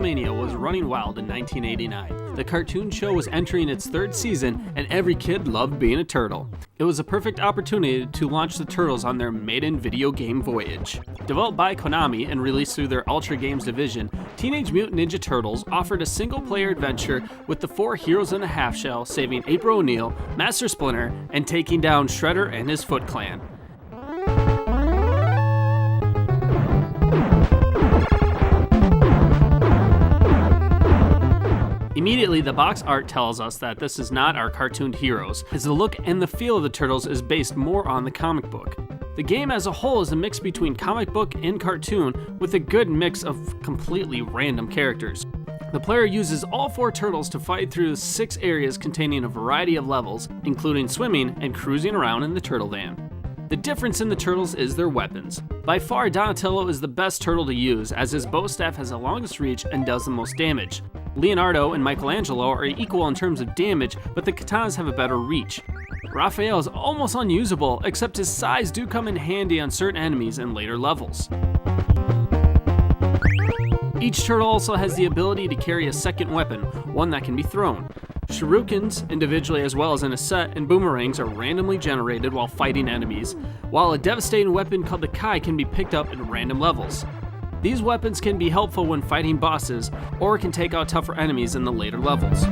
Turtlemania was running wild in 1989. The cartoon show was entering its third season, and every kid loved being a turtle. It was a perfect opportunity to launch the Turtles on their maiden video game voyage. Developed by Konami and released through their Ultra Games division, Teenage Mutant Ninja Turtles offered a single-player adventure with the 4 heroes in a half-shell saving April O'Neil, Master Splinter, and taking down Shredder and his Foot Clan. Immediately, the box art tells us that this is not our cartooned heroes, as the look and the feel of the Turtles is based more on the comic book. The game as a whole is a mix between comic book and cartoon, with a good mix of completely random characters. The player uses all 4 turtles to fight through 6 areas containing a variety of levels, including swimming and cruising around in the turtle van. The difference in the turtles is their weapons. By far, Donatello is the best turtle to use, as his bow staff has the longest reach and does the most damage. Leonardo and Michelangelo are equal in terms of damage, but the katanas have a better reach. Raphael is almost unusable, except his size do come in handy on certain enemies in later levels. Each turtle also has the ability to carry a second weapon, one that can be thrown. Shurikens, individually as well as in a set, and boomerangs are randomly generated while fighting enemies, while a devastating weapon called the Kai can be picked up in random levels. These weapons can be helpful when fighting bosses, or can take out tougher enemies in the later levels.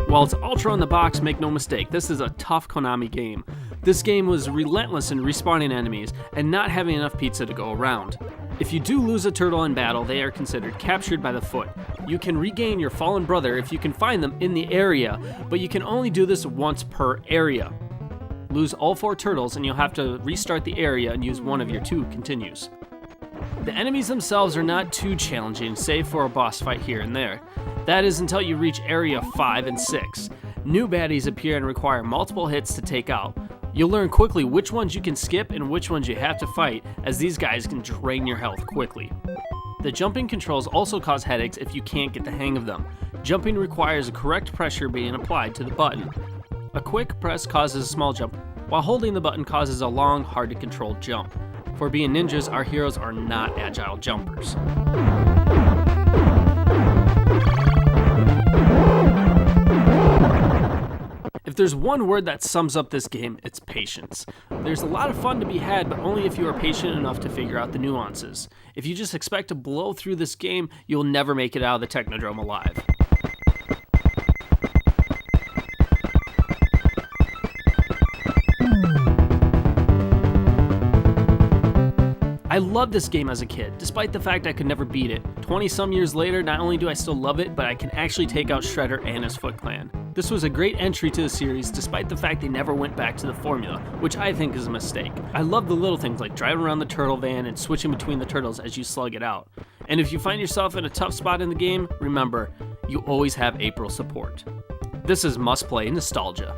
While it's Ultra on the box, make no mistake, this is a tough Konami game. This game was relentless in respawning enemies and not having enough pizza to go around. If you do lose a turtle in battle, they are considered captured by the foot. You can regain your fallen brother if you can find them in the area, but you can only do this once per area. Lose all 4 turtles and you'll have to restart the area and use one of your 2 continues. The enemies themselves are not too challenging, save for a boss fight here and there. That is until you reach area 5 and 6. New baddies appear and require multiple hits to take out. You'll learn quickly which ones you can skip and which ones you have to fight, as these guys can drain your health quickly. The jumping controls also cause headaches if you can't get the hang of them. Jumping requires a correct pressure being applied to the button. A quick press causes a small jump, while holding the button causes a long, hard-to-control jump. For being ninjas, our heroes are not agile jumpers. If there's one word that sums up this game, it's patience. There's a lot of fun to be had, but only if you are patient enough to figure out the nuances. If you just expect to blow through this game, you'll never make it out of the Technodrome alive. I loved this game as a kid, despite the fact I could never beat it. 20-some years later, not only do I still love it, but I can actually take out Shredder and his Foot Clan. This was a great entry to the series, despite the fact they never went back to the formula, which I think is a mistake. I love the little things like driving around the turtle van and switching between the turtles as you slug it out. And if you find yourself in a tough spot in the game, remember, you always have April support. This is Must Play Nostalgia.